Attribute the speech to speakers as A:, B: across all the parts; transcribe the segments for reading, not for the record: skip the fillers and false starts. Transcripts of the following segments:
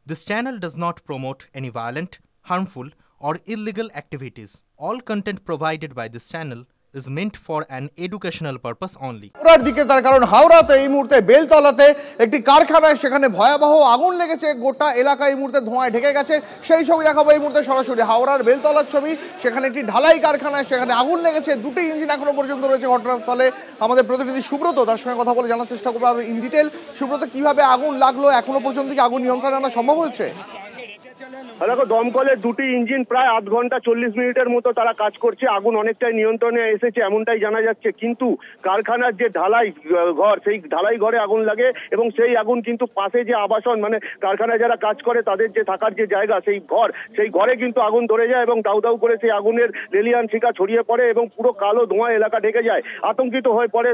A: This channel does not promote any violent, harmful, or illegal activities. All content provided by this channel is meant for an educational purpose only.
B: পুরার দিকে তার কারণ হাওড়াতে এই মুহূর্তে বেলতলাতে একটি কারখানায় সেখানে ভয়াবহ আগুন লেগেছে, গোটা এলাকা এই মুহূর্তে ধোঁয়ায় ঢেকে গেছে। সেই ছবি দেখাবো এই মুহূর্তে সরাসরি হাওড়ার বেলতলার ছবি। সেখানে একটি ঢালাই কারখানায় সেখানে আগুন লেগেছে, দুটি ইঞ্জিন এখনো পর্যন্ত রয়েছে ঘটনাস্থলে। আমাদের প্রতিনিধি সুব্রত তার সঙ্গে কথা বলে জানার চেষ্টা করবো আরো ইন ডিটেল। সুব্রত, কিভাবে আগুন লাগলো, এখনো পর্যন্ত কি আগুন নিয়ন্ত্রণে আনা সম্ভব হয়েছে?
C: দেখো, দমকলের দুটি ইঞ্জিন প্রায় 8 ঘন্টা 40 মিনিটের মতো তারা কাজ করছে। আগুন অনেকটাই নিয়ন্ত্রণে এসেছে এমনটাই জানা যাচ্ছে, কিন্তু কারখানার যে ঢালাই ঘর, সেই ঢালাই ঘরে আগুন লাগে এবং সেই আগুন কিন্তু পাশে যে আবাসন, মানে কারখানায় যারা কাজ করে তাদের যে থাকার যে জায়গা, সেই ঘর, সেই ঘরে কিন্তু আগুন ধরে যায় এবং দাউ দাউ করে সেই আগুনের লেলিয়ান শিখা ছড়িয়ে পড়ে এবং পুরো কালো ধোঁয়া এলাকা ঢেকে যায়। আতঙ্কিত হয়ে পড়ে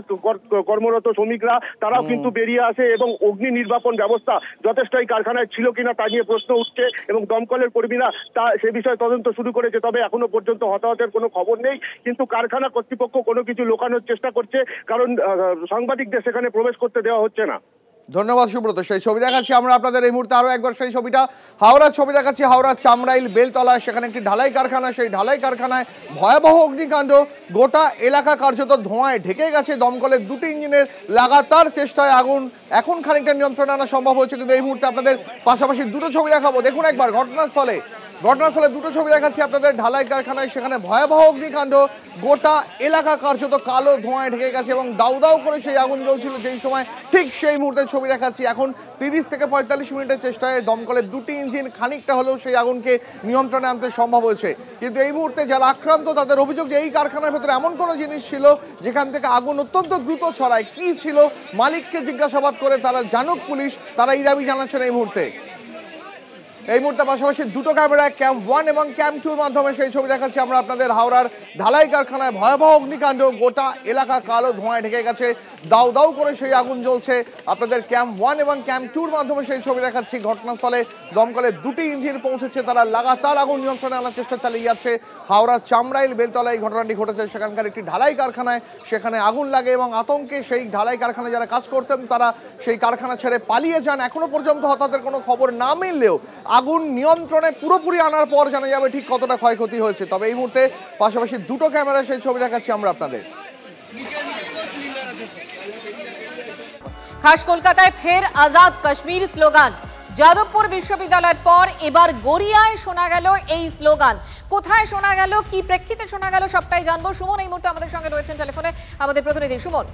C: কর্মরত শ্রমিকরা, তারাও কিন্তু বেরিয়ে আসে এবং অগ্নি নির্বাপন ব্যবস্থা যথেষ্ট এই কারখানায় ছিল কিনা তা নিয়ে প্রশ্ন উঠছে এবং দমকলের কর্মীরা তা সে বিষয়ে তদন্ত শুরু করেছে। তবে এখনো পর্যন্ত হতাহতের কোনো খবর নেই, কিন্তু কারখানা কর্তৃপক্ষ কোনো কিছু লুকানোর চেষ্টা করছে, কারণ সাংবাদিকদের সেখানে প্রবেশ করতে দেওয়া হচ্ছে না।
B: ধন্যবাদ সুব্রত। সেই ছবি দেখাচ্ছি আমরা আপনাদের এই মুহূর্তে, আরো একবার সেই ছবিটা হাওড়ার ছবি দেখাচ্ছি। হাওড়ার চামরাইল বেলতলায় সেখানে একটি ঢালাই কারখানা, সেই ঢালাই কারখানায় ভয়াবহ অগ্নিকাণ্ড, গোটা এলাকা কার্যত ধোঁয়ায় ঢেকে গেছে। দমকলের দুটি ইঞ্জিনের লাগাতার চেষ্টায় আগুন এখন খানিকটা নিয়ন্ত্রণে আনা সম্ভব হয়েছে, কিন্তু এই মুহূর্তে আপনাদের পাশাপাশি দুটো ছবি দেখাবো। দেখুন একবার ঘটনাস্থলে দুটো ছবি দেখাচ্ছি আপনাদের। ঢালাই কারখানায় সেখানে ভয়াবহ অগ্নিকাণ্ড, গোটা এলাকা কার্যত কালো ধোঁয়ায় ঢেকে গেছে এবং দাউ দাউ করে সেই আগুন জ্বলছিল যেই সময়, ঠিক সেই মুহূর্তে ছবি দেখাচ্ছি। এখন 30 থেকে 45 মিনিটের চেষ্টায় দমকলের দুটি ইঞ্জিন খানিকটা হলেও সেই আগুনকে নিয়ন্ত্রণে আনতে সম্ভব হয়েছে, কিন্তু এই মুহূর্তে যারা আক্রান্ত তাদের অভিযোগ যে এই কারখানার ভেতরে এমন কোনো জিনিস ছিল যেখান থেকে আগুন অত্যন্ত দ্রুত ছড়ায়। কি ছিল মালিককে জিজ্ঞাসাবাদ করে তারা জানুক পুলিশ, তারা এই দাবি জানাচ্ছেন এই মুহূর্তে। পাশাপাশি দুটো ক্যামেরায় ক্যাম্প 1 এবং ক্যাম্প 2 এর মাধ্যমে সেই ছবি দেখাচ্ছি আমরা আপনাদের। হাওড়ার ঢালাই কারখানায় ভয়াবহ অগ্নিকাণ্ড, গোটা এলাকা কালো ধোঁয়ায় ঢেকে গেছে, দাউ দাউ করে সেই আগুন জ্বলছে। আপনাদের ক্যাম্প 1 এবং ক্যাম্প 2 এর মাধ্যমে সেই ছবি দেখাচ্ছি। ঘটনাস্থলে দমকলের দুটি ইঞ্জিন পৌঁছেছে, তারা লাগাতার আগুন নিয়ন্ত্রণে আনার চেষ্টা চালিয়ে যাচ্ছে। হাওড়ার চামরাইল বেলতলায় এই ঘটনাটি ঘটেছে। সেখানকার একটি ঢালাই কারখানায় সেখানে আগুন লাগে এবং আতঙ্কে সেই ঢালাই কারখানায় যারা কাজ করতেন তারা সেই কারখানা ছেড়ে পালিয়ে যান। এখনো পর্যন্ত হতাহতের কোনো খবর না মিললেও আগুন নিয়ন্ত্রণে পুরোপুরি আনার পর জানা যাবে ঠিক কতটা ক্ষয়ক্ষতি হয়েছে। তবে এই মুহূর্তে পাশাপাশি দুটো ক্যামেরায় সেই ছবি দেখাচ্ছি আমরা আপনাদের।
D: খাস কলকাতায় ফের আজাদ কাশ্মীর স্লোগান। যাদবপুর বিশ্ববিদ্যালয়ের পর এবার গড়িয়ায় শোনা গেল এই স্লোগান। কোথায় শোনা গেল, কি প্রেক্ষিতে শোনা গেল, সবটাই জানবো। সুমন এই মুহূর্তে আমাদের সঙ্গে রয়েছেন টেলিফোনে, আমাদের প্রতিনিধি সুমন।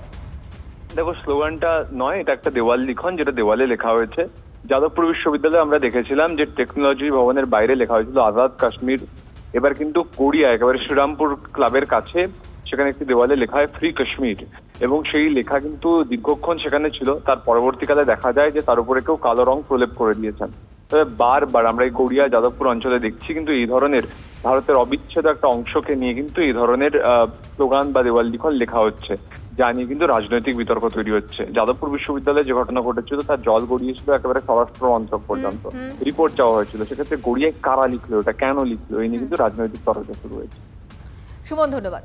E: দেখো, স্লোগানটা নয়, এটা একটা দেওয়াল লিখন, যেটা দেওয়ালে লেখা হয়েছে। যাদবপুর বিশ্ববিদ্যালয়ে আমরা দেখেছিলাম যে টেকনোলজি ভবনের বাইরে লেখা হয়েছিল আজাদ কাশ্মীর। এবার কিন্তু গড়িয়া একেবারে শ্রীরামপুর ক্লাবের কাছে সেখানে একটি দেওয়ালে লেখা হয় ফ্রি কাশ্মীর, এবং সেই লেখা কিন্তু দীর্ঘক্ষণ সেখানে ছিল। তার পরবর্তীকালে দেখা যায় যে তার উপরে কেউ কালো রং প্রলেপ করে দিয়েছেন। তবে বারবার আমরা এই গড়িয়া যাদবপুর অঞ্চলে দেখছি কিন্তু এই ধরনের ভারতের অবিচ্ছেদ একটা অংশকে নিয়ে কিন্তু এই ধরনের স্লোগান বা দেওয়াল লিখন লেখা হচ্ছে, যা নিয়ে কিন্তু রাজনৈতিক বিতর্ক তৈরি হচ্ছে। যাদবপুর বিশ্ববিদ্যালয়ে যে ঘটনা ঘটেছিল তার জল গড়িয়েছিল একেবারে স্বরাষ্ট্র অঞ্চল পর্যন্ত, রিপোর্ট চাওয়া হয়েছিল। সেক্ষেত্রে গড়িয়ায় কারা লিখলো, ওটা কেন লিখলো, এই নিয়ে কিন্তু রাজনৈতিক তর্ক শুরু হয়েছে।
D: সুমন, ধন্যবাদ।